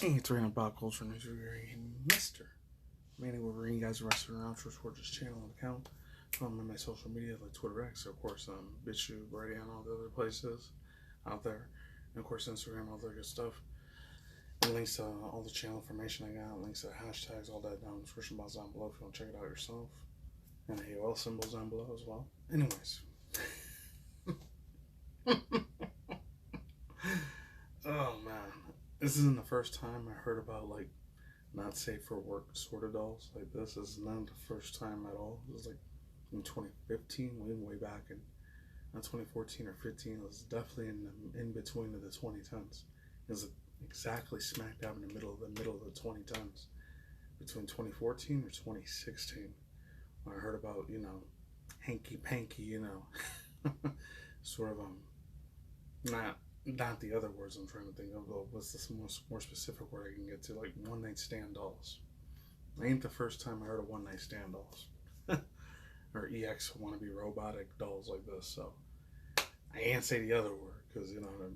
Hey, it's Rant about culture news. You're Mr. Manny Wolverine, guys, the rest of the outros for this channel and account. Follow me on my social media like Twitter X, of course, BitChute, Reddit, and all the other places out there. And of course, Instagram, all the good stuff. And links to all the channel information I got, links to hashtags, all that down in the description box down below if you want to check it out yourself. And the AOL symbols down below as well. Anyways. Oh man. This isn't the first time I heard about like not safe for work sort of dolls like this. This is not the first time at all. It was like in 2015, way back in not 2014 or 15. It was definitely in between of the 2010s. It was exactly smack dab in the middle of the 2010s, between 2014 or 2016. When I heard about, you know, hanky panky, you know, sort of not the other words I'm trying to think of, but what's the more specific word I can get to, like one night stand dolls. It ain't the first time I heard of one night stand dolls. Or EX wannabe robotic dolls like this, so I can't say the other word, because, you know, it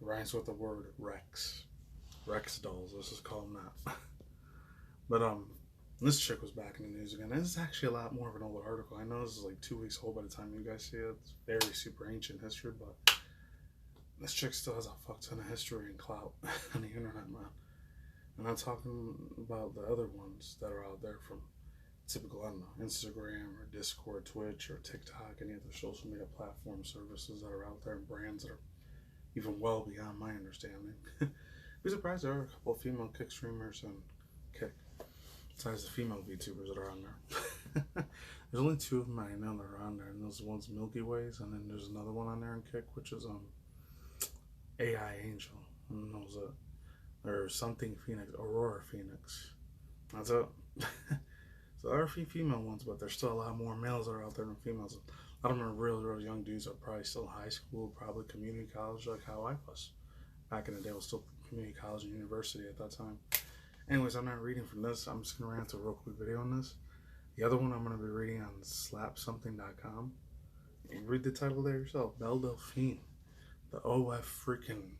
rhymes with the word Rex. Rex dolls, let's just call them that. But, this chick was back in the news again. This is actually a lot more of an older article. I know this is like 2 weeks old by the time you guys see it. It's very super ancient history, but this chick still has a fuck ton of history and clout on the internet, man. And I'm talking about the other ones that are out there from typical, I don't know, Instagram or Discord, Twitch or TikTok, any other social media platform services that are out there, and brands that are even well beyond my understanding. Be surprised there are a couple of female kick streamers and kick, besides the female VTubers that are on there. There's only 2 of them I know that are on there, and those one's Milky Ways, and then there's another one on there in kick, which is AI Angel. I don't know, is it or something Phoenix, Aurora Phoenix. That's it. So there are a few female ones, but there's still a lot more males that are out there than females. A lot of them are real young dudes that are probably still in high school, probably community college, like how I was. Back in the day, I was still community college and university at that time. Anyways, I'm not reading from this. I'm just going to rant a real quick video on this. The other one I'm going to be reading on slapsomething.com. You read the title there yourself. Belle Delphine. The OF freaking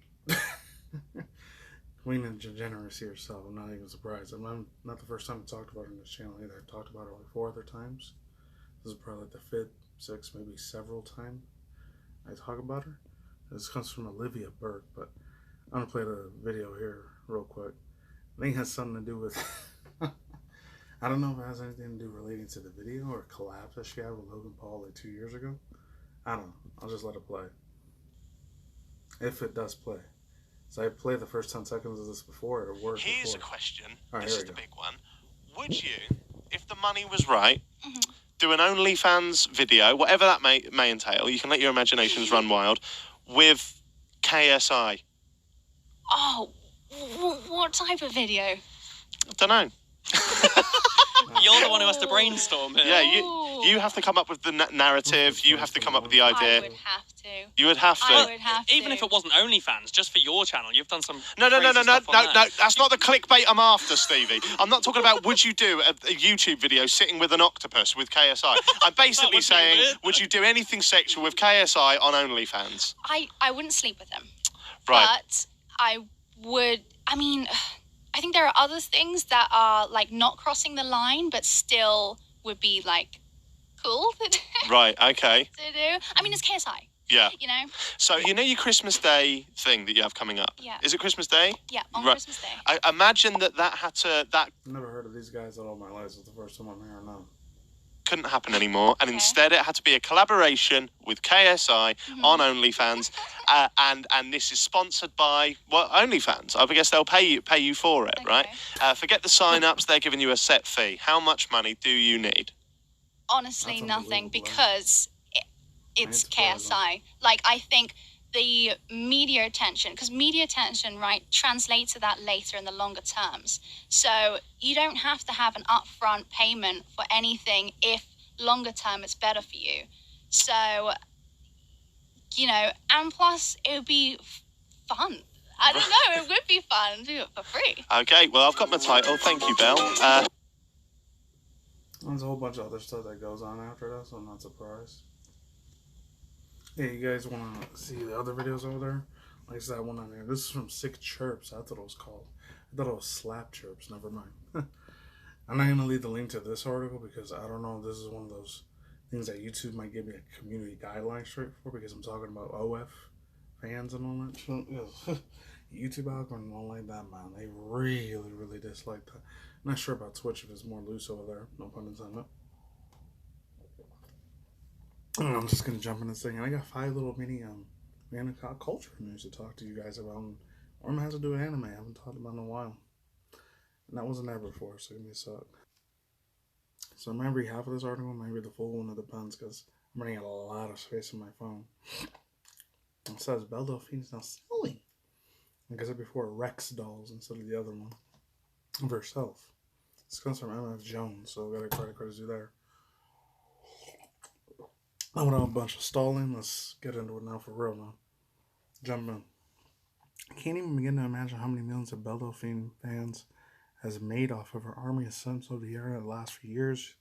Queen of Degeneracy herself. I'm not even surprised. I'm not the first time I talked about her on this channel either. I've talked about her like 4 other times. This is probably like the 5th, 6th, maybe several times I talk about her. This comes from Olivia Burke, but I'm going to play the video here real quick. I think it has something to do with I don't know if it has anything to do relating to the video or collab that she had with Logan Paul like 2 years ago. I don't know. I'll just let it play. If it does play. So I played the first 10 seconds of this before. It worked. Here's a question. Right, this is the big one. Would you, if the money was right, do an OnlyFans video, whatever that may entail, you can let your imaginations run wild, with KSI? Oh, what type of video? I don't know. You're the one who has to brainstorm here. Yeah, you have to come up with the narrative. You have to come up with the idea. I would have to. You would have to. I would have to. Even if it wasn't OnlyFans, just for your channel, you've done some. No. Stuff on there. That's not the clickbait I'm after, Stevie. I'm not talking about would you do a YouTube video sitting with an octopus with KSI. I'm basically saying, would you do anything sexual with KSI on OnlyFans? I wouldn't sleep with him. Right. But I would. I mean, I think there are other things that are like not crossing the line, but still would be like cool to do. Right. Okay. To do. I mean, it's KSI. Yeah. You know. So you know your Christmas Day thing that you have coming up. Yeah. Is it Christmas Day? Yeah, on Right. Christmas Day. I imagine that had to I've never heard of these guys at all my life. It's the first time I'm hearing them. couldn't happen anymore, and instead it had to be a collaboration with KSI on OnlyFans, and this is sponsored by OnlyFans. I guess they'll pay you for it, right? Forget the sign-ups; they're giving you a set fee. How much money do you need? Honestly, nothing, because it's KSI. Like, I think the media attention, because media attention, right, translates to that later in the longer terms. So you don't have to have an upfront payment for anything if longer term it's better for you. So, you know, and plus it would be fun. I don't know, it would be fun to do it for free. Okay, well, I've got my title. Thank you, Belle. There's a whole bunch of other stuff that goes on after that, so I'm not surprised. Yeah, you guys want to see the other videos over there? Like I said, one on there. This is from Sick Chirps. That's what it was called. I thought it was Slap Chirps. Never mind. I'm not going to leave the link to this article because I don't know. This is one of those things that YouTube might give me a community guideline straight for because I'm talking about OF fans and all that shit. YouTube algorithm don't like that, man. They really, really dislike that. I'm not sure about Twitch if it's more loose over there. No pun intended. I'm just going to jump in this thing. And I got 5 little mini random culture news to talk to you guys about. One has to do with anime. I haven't talked about in a while. And that wasn't there before, so give me a sec. So I might read half of this article, I might read the full one, it depends, because I'm running out a lot of space on my phone. It says Belle Delphine is now selling, like I said before, Rex dolls instead of the other one of herself. This comes from MF Jones, so I got a credit due there. Now without a bunch of stalling, let's get into it now for real now. Jump in. I can't even begin to imagine how many millions of Belle Delphine fans has made off of her army of subs over the year in the last few years.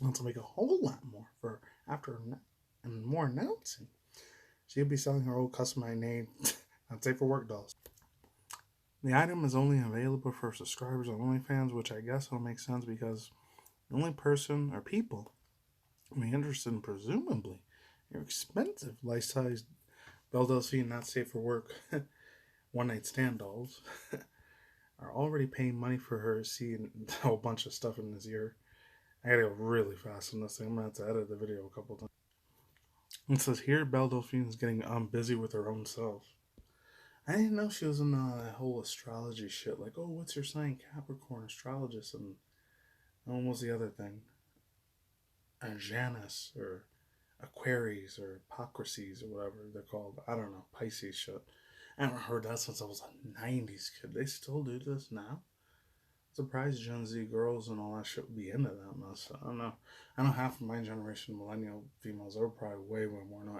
Wants to make a whole lot more for after and more announcing. She'll be selling her old custom-made not safe for work dolls. The item is only available for subscribers on OnlyFans, which I guess will make sense because the only person or people who may be interested in presumably your expensive life-size Belle Delphine not safe for work one-night stand dolls are already paying money for her seeing a whole bunch of stuff in this year. I gotta go really fast on this thing. I'm gonna have to edit the video a couple times. It says here Belle Delphine is getting busy with her own self. I didn't know she was in that whole astrology shit. Like, oh, what's your sign? Capricorn, astrologist, and what was the other thing? Janus, or Aquaries, or Hypocrisies, or whatever they're called. I don't know. Pisces shit. I haven't heard that since I was a 90s kid. They still do this now? Surprised Gen Z girls and all that shit would be into that mess. I don't know. I know half of my generation, millennial females, are probably way more. No,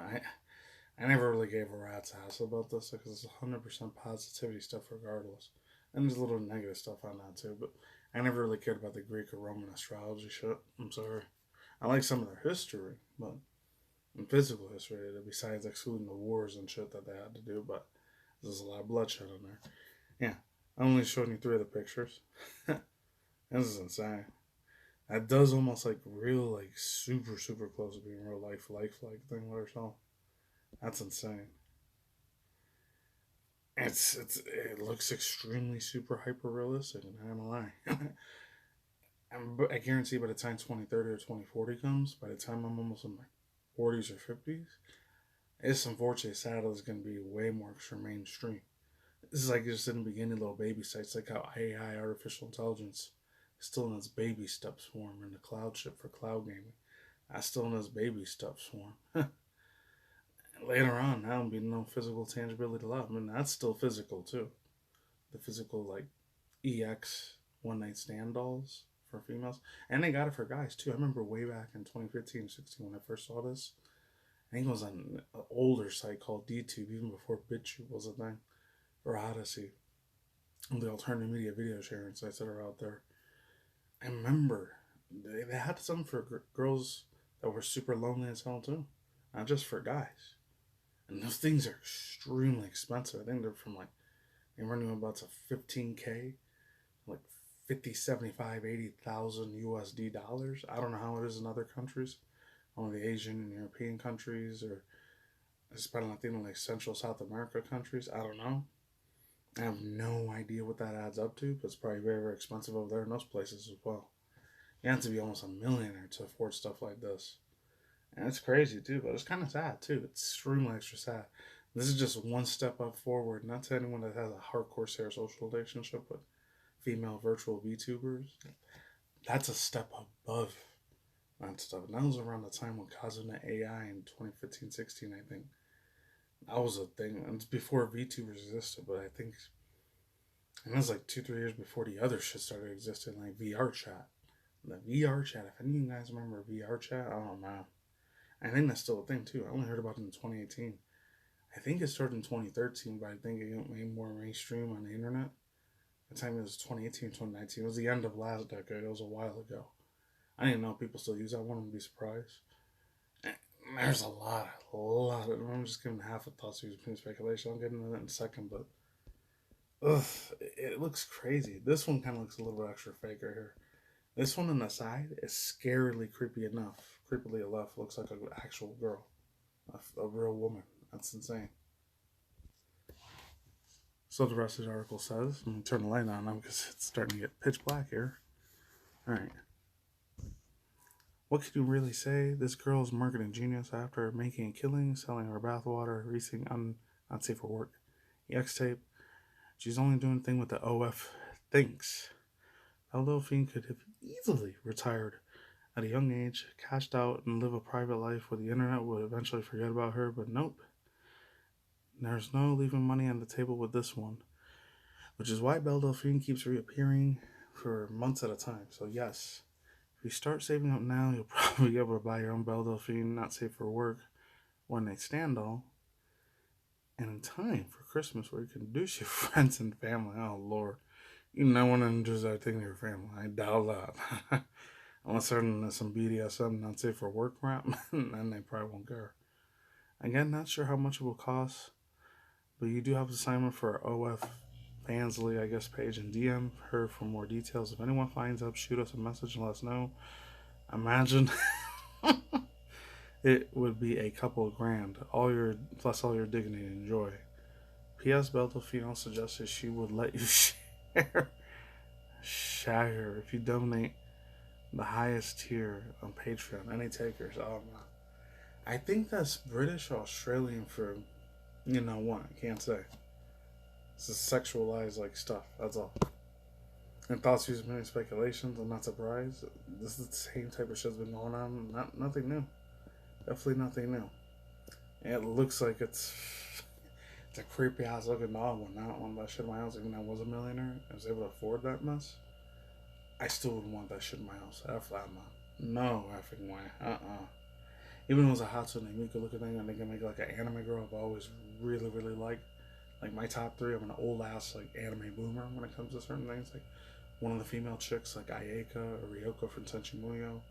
I never really gave a rat's ass about this because it's 100% positivity stuff regardless. And there's a little negative stuff on that too, but I never really cared about the Greek or Roman astrology shit. I'm sorry. I like some of their history, but in physical history, besides excluding the wars and shit that they had to do, but there's a lot of bloodshed in there. Yeah, I only showed you 3 of the pictures. This is insane. That does almost like real, like super close to being real life thing with herself. That's insane. It looks extremely super hyper realistic, and I'm gonna lie. I guarantee by the time 2030 or 2040 comes, by the time I'm almost in my 40s or 50s, it's unfortunately sad that it's going to be way more extra mainstream. This is like just in the beginning, little baby sites, like how AI, artificial intelligence, is still in its baby steps form, and the cloud ship for cloud gaming, that's still in its baby steps form. Later on, that'll be no physical tangibility left. I mean, that's still physical too. The physical, like, EX one-night stand dolls for females. And they got it for guys too. I remember way back in 2015, 16 when I first saw this. I think it was on an older site called DTube, even before BitTube was a thing, or Odyssey, the alternative media video sharing sites that are out there. I remember they had something for girls that were super lonely as hell too, not just for guys. And those things are extremely expensive. I think they're from like, they run you about to 15K, like 50, 75, 80,000 USD dollars. I don't know how it is in other countries. One of the Asian and European countries, or Hispanic, Latino, like Central South America countries. I don't know. I have no idea what that adds up to, but it's probably very expensive over there in those places as well. You have to be almost a millionaire to afford stuff like this. And it's crazy too, but it's kind of sad too. It's extremely extra sad. This is just one step up forward. Not to anyone that has a hardcore social relationship with female virtual VTubers. That's a step above that stuff. And that was around the time when Kazuna AI in 2015-16, I think. That was a thing. It's before VTubers existed, but I think, and it was like 2-3 years before the other shit started existing, like VR chat. The VR chat, if any of you guys remember VR chat, I don't know. I think that's still a thing too. I only heard about it in 2018. I think it started in 2013, but I think it got way more mainstream on the internet. The time it was 2018, 2019. It was the end of last decade. It was a while ago. I didn't know people still use that. I wouldn't be surprised. There's a lot. I'm just giving half a thought between speculation. I'll get into that in a second, but ugh, it looks crazy. This one kind of looks a little bit extra fake right here. This one on the side is scarily creepily enough. Looks like an actual girl, a real woman. That's insane. So the rest of the article says, I'm going to turn the light on now because it's starting to get pitch black here. Alright. What can you really say? This girl's marketing genius after making a killing, selling her bathwater, releasing unsafe for work. EX tape. She's only doing thing with the OF thinks. Belle Delphine could have easily retired at a young age, cashed out, and live a private life where the internet would eventually forget about her, but nope. There's no leaving money on the table with this one, which is why Belle Delphine keeps reappearing for months at a time. So yes, if you start saving up now, you'll probably be able to buy your own Belle Delphine, not safe for work, one-night stand doll, and in time for Christmas where you can introduce your friends and family. Oh Lord, you know want to introduce that thing to your family. I doubt that. Unless they're into some BDSM, not safe for work rap, then they probably won't care. Again, not sure how much it will cost, but you do have to sign up for our OF Fansley, I guess, page and DM her for more details. If anyone finds out, shoot us a message and let us know. Imagine it would be a couple of grand, plus all your dignity and joy. P.S. Belle Delphine suggested she would let you share if you donate the highest tier on Patreon. Any takers? Oh man, I think that's British or Australian for, you know what? I can't say. This is sexualized like stuff. That's all. And thoughts, views, opinions, speculations. I'm not surprised. This is the same type of shit's been going on. Nothing new. Definitely nothing new. And it looks like it's a creepy ass looking dog one. I don't want that shit in my house. Even though I was a millionaire, I was able to afford that mess. I still wouldn't want that shit in my house. That flat man. No effing way. Even if it was a Hatsune Miku looking thing, and they can make like an anime girl I've always really, really liked. Like my top three, I'm an old ass like anime boomer when it comes to certain things. Like one of the female chicks like Ayaka or Ryoko from Tenchi Muyo,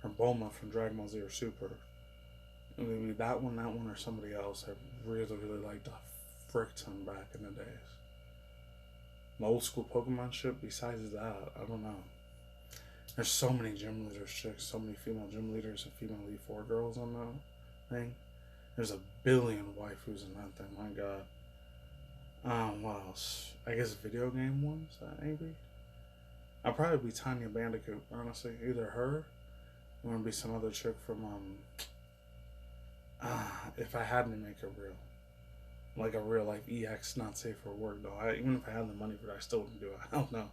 or Bulma from Dragon Ball Z or Super. Maybe that one, or somebody else. I really, really liked the frick ton back in the days. The old school Pokemon shit, besides that, I don't know. There's so many gym leaders chicks, so many female gym leaders and female Elite Four girls on that thing. There's a billion waifus in that thing, my god. What else? I guess video game ones, maybe? I'll probably be Tanya Bandicoot, honestly. Either her, or maybe some other chick from, if I had to make a real. Like a real life EX, not safe for work, though. Even if I had the money for it, I still wouldn't do it. Hell no.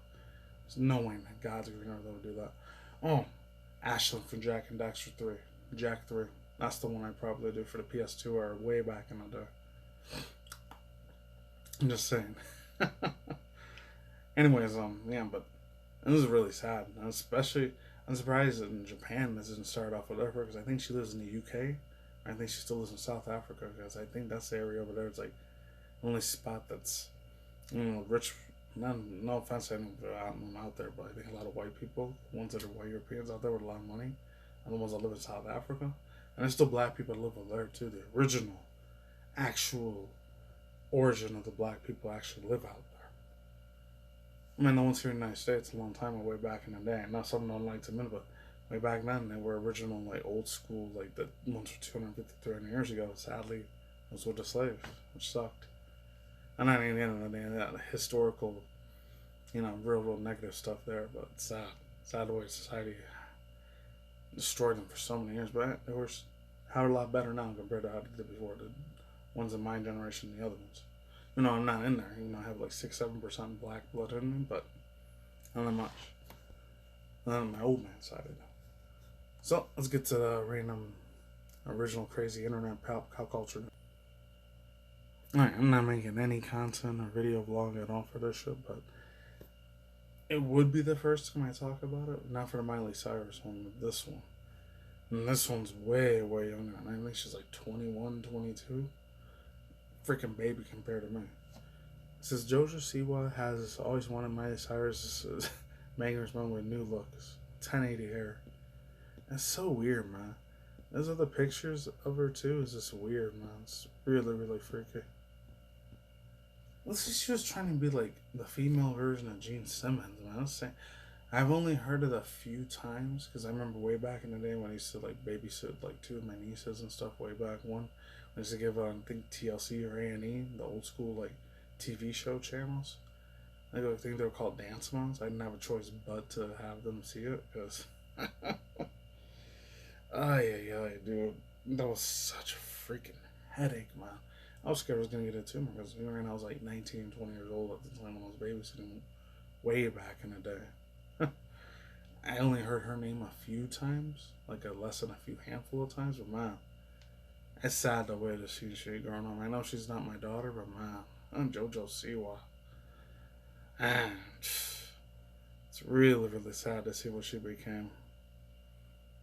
There's no way in God's green earth I would do that. Oh, Ashlyn from Jack and Daxter 3. Jack 3. That's the one I'd probably do for the PS2 or way back in the day. I'm just saying. Anyways, yeah, but this is really sad. And especially, I'm surprised that in Japan this didn't start off with her, because I think she lives in the UK. I think she still lives in South Africa, because I think that's the area over there. It's like the only spot that's, you know, rich. No offense to anyone out there, but I think a lot of white people, ones that are white Europeans out there with a lot of money, are the ones that live in South Africa. And there's still black people that live over there too. The original, actual origin of the black people actually live out there. I mean, the ones here in the United States a long time ago, way back in the day. Not something I don't like to admit, but way back then, they were original, like old school, like the ones from 250, 300 years ago. Sadly, was with the slaves, which sucked. And I mean, at the end of the day, that historical, you know, real negative stuff there, but it's sad. Sad the way society destroyed them for so many years. But they were a lot better now compared to how they did before. The ones in my generation and the other ones. You know, I'm not in there. You know, I have like 6-7% black blood in me, but not that much. Not on my old man side, I know. So, let's get to the random, original, crazy internet pop culture. Alright, I'm not making any content or video vlog at all for this shit, but it would be the first time I talk about it. Not for the Miley Cyrus one, but this one. And this one's way, way younger. I think she's like 21, 22. Freaking baby compared to me. It says Jojo Siwa has always wanted Miley Cyrus making her respond with new looks. 1080 hair. That's so weird, man. There's other pictures of her too. It's just weird, man. It's really, really freaky. Looks like she was trying to be like the female version of Gene Simmons, man. I was saying, I've only heard it a few times because I remember way back in the day when I used to like babysit like two of my nieces and stuff. Way back when I used to give I think TLC or A&E, the old school like TV show channels. I think they were called Dance Moms. I didn't have a choice but to have them see it because, ay, dude, that was such a freaking headache, man. I was scared I was gonna get a tumor because I was like 19, 20 years old at the time when I was babysitting, way back in the day. I only heard her name a few times, like less than a few handful of times, but man, it's sad the way to see shit going on. I know she's not my daughter, but man, I'm JoJo Siwa. And it's really, really sad to see what she became.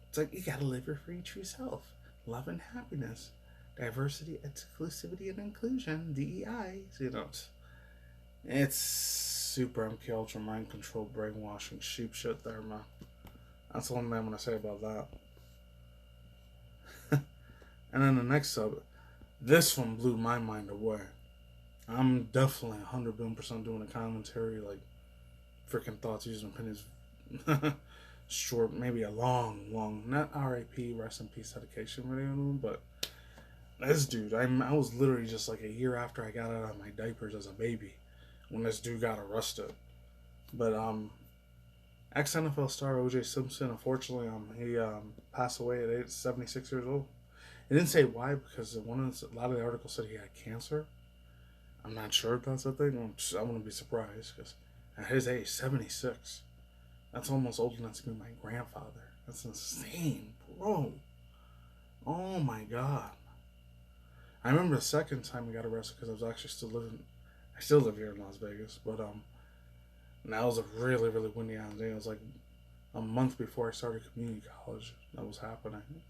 It's like, you gotta live your free true self. Love and happiness. Diversity, exclusivity, and inclusion. DEI. You know, it's super MK Ultra mind control, brainwashing, sheep shit there, man. That's the only thing I'm gonna say about that. And then the next sub, this one blew my mind away. I'm definitely 100% doing a commentary, like freaking thoughts, views, and opinions. Short, maybe a long, not RIP, rest in peace dedication video, but this dude, I was literally just like a year after I got out of my diapers as a baby when this dude got arrested. But ex-NFL star O.J. Simpson, unfortunately, he passed away at 76 years old. It didn't say why because a lot of the articles said he had cancer. I'm not sure if that's a thing. I wouldn't be surprised because at his age, 76, that's almost old enough to be my grandfather. That's insane, bro. Oh my god. I remember the second time we got arrested because I was actually I still live here in Las Vegas, but that was a really, really windy ass day. It was like a month before I started community college that was happening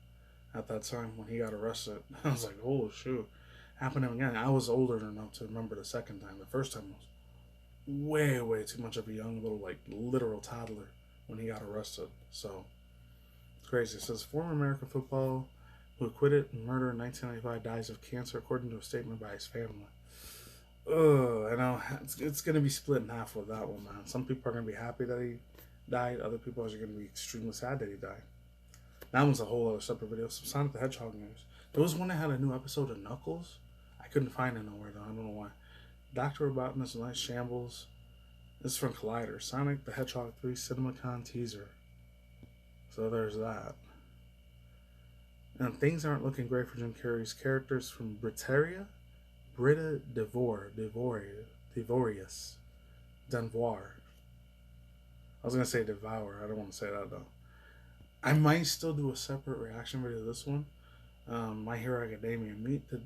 at that time when he got arrested. I was like, oh shoot. Happening again. I was older enough to remember the second time. The first time was way too much of a young little, like, literal toddler when he got arrested. So, it's crazy. It says, former American football who acquitted murder in 1995 dies of cancer, according to a statement by his family. I know. It's going to be split in half with that one, man. Some people are going to be happy that he died. Other people are going to be extremely sad that he died. That one's a whole other separate video. Some Sonic the Hedgehog news. There was one that had a new episode of Knuckles. I couldn't find it nowhere, though. I don't know why. Dr. Robotnik's Nice Shambles. This is from Collider. Sonic the Hedgehog 3 CinemaCon teaser. So there's that. And things aren't looking great for Jim Carrey's characters from Britta Devorius. Denvoir. I was going to say Devour. I don't want to say that, though. I might still do a separate reaction video to this one. My Hero Academia. Meet the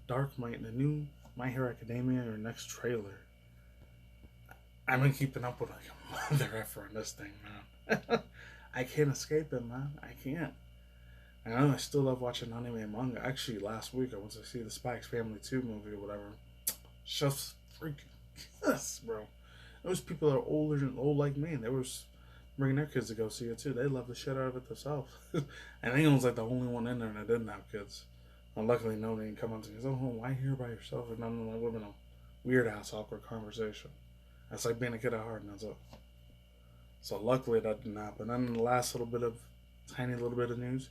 Dark Might, the new My Hero Academia, or next trailer. I've been keeping up with like a mother effer on this thing, man. I can't escape it, man. I can't. I know I still love watching anime and manga. Actually, last week I went to see the Spy X Family 2 movie or whatever. Just freaking yes, bro. Those people are old like me, and they were bringing their kids to go see it too. They love the shit out of it themselves. And I was like the only one in there that didn't have kids. Well, luckily, no, they didn't come up to me. Oh, why here by yourself? And I'm like, living a weird ass awkward conversation. That's like being a kid at heart, and that's it. So luckily that didn't happen. And then the last tiny little bit of news.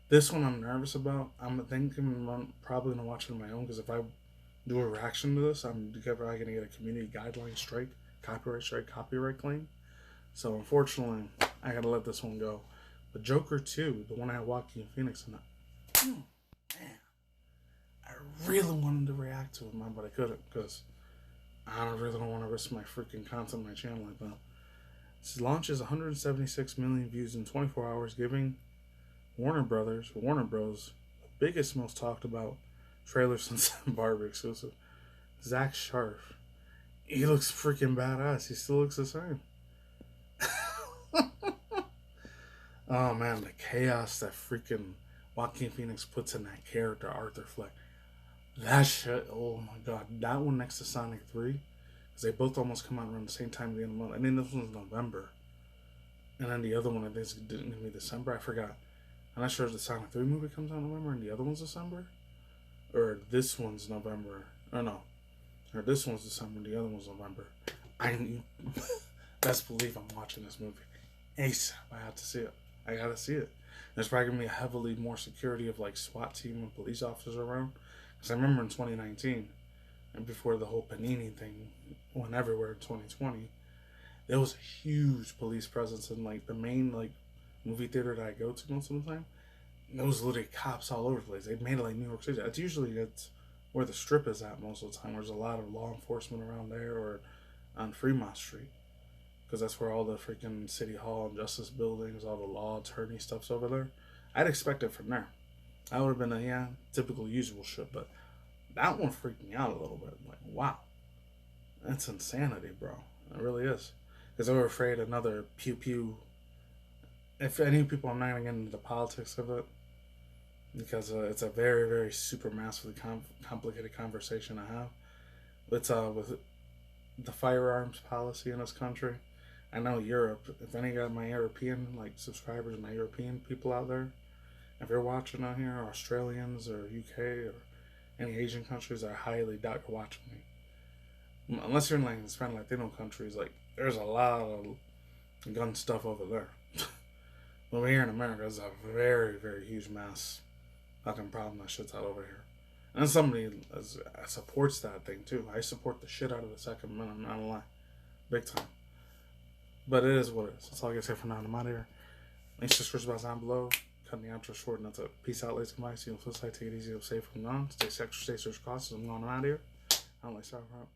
This one I'm nervous about. I'm thinking I'm probably gonna watch it on my own because if I do a reaction to this, I'm probably gonna get a community guideline strike, copyright claim. So unfortunately, I gotta let this one go. But Joker 2, the one I had Joaquin Phoenix in that. Man, I really wanted to react to it, man, but I couldn't because I really don't want to risk my freaking content on my channel like that. This launches 176 million views in 24 hours, giving Warner Bros. The biggest, most talked about trailer since Barbie exclusive. Zach Sharf. He looks freaking badass. He still looks the same. Oh man, the chaos that freaking Joaquin Phoenix puts in that character, Arthur Fleck. That shit, oh my god. That one next to Sonic 3, because they both almost come out around the same time at the end of the month. I mean, this one's November. And then the other one, I think, is going to be December. I forgot. I'm not sure if the Sonic 3 movie comes out in November and the other one's December. Or this one's November. Or no. Or this one's December and the other one's November. I best believe I'm watching this movie. ASAP. I have to see it. I gotta see it. There's probably gonna be a heavily more security of like SWAT team and police officers around. Because I remember in 2019, and before the whole Panini thing went everywhere in 2020, there was a huge police presence in like the main like movie theater that I go to most of the time. And there was literally cops all over the place. They made it like New York City. It's where the Strip is at most of the time. There's a lot of law enforcement around there or on Fremont Street. Because that's where all the freaking City Hall and Justice buildings, all the law attorney stuff's over there. I'd expect it from there. That would have been a, typical usual shit. But that one freaked me out a little bit. Like, wow. That's insanity, bro. It really is. Because they were afraid another pew-pew. If any people, I'm not going to get into the politics of it. Because it's a very, very super massively complicated conversation I have. It's with the firearms policy in this country. I know Europe. If any of my European like subscribers, my European people out there, if you're watching out here, Australians or UK or any Asian countries, I highly doubt you're watching me. Unless you're in like Hispanic Latino countries, like there's a lot of gun stuff over there. Over here in America, there's a very, very huge mass fucking problem that shit's out over here. And somebody supports that thing too. I support the shit out of the Second Amendment, I'm not gonna lie. Big time. But it is what it is. That's all I can say for now. I'm out of here. Links to description down below. Cutting the outro short, and that's it. Peace out, ladies and gentlemen. See you on the flip side. Take it easy, safe from on. Stay sexual, stay search cautious. I'm going out of here. I don't like sauerkraut.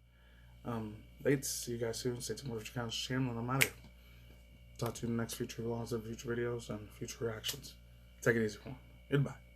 Late. See you guys soon. Stay tuned for your channel, and I'm out of here. Talk to you in the next future vlogs and future videos and future reactions. Take it easy, everyone. Goodbye.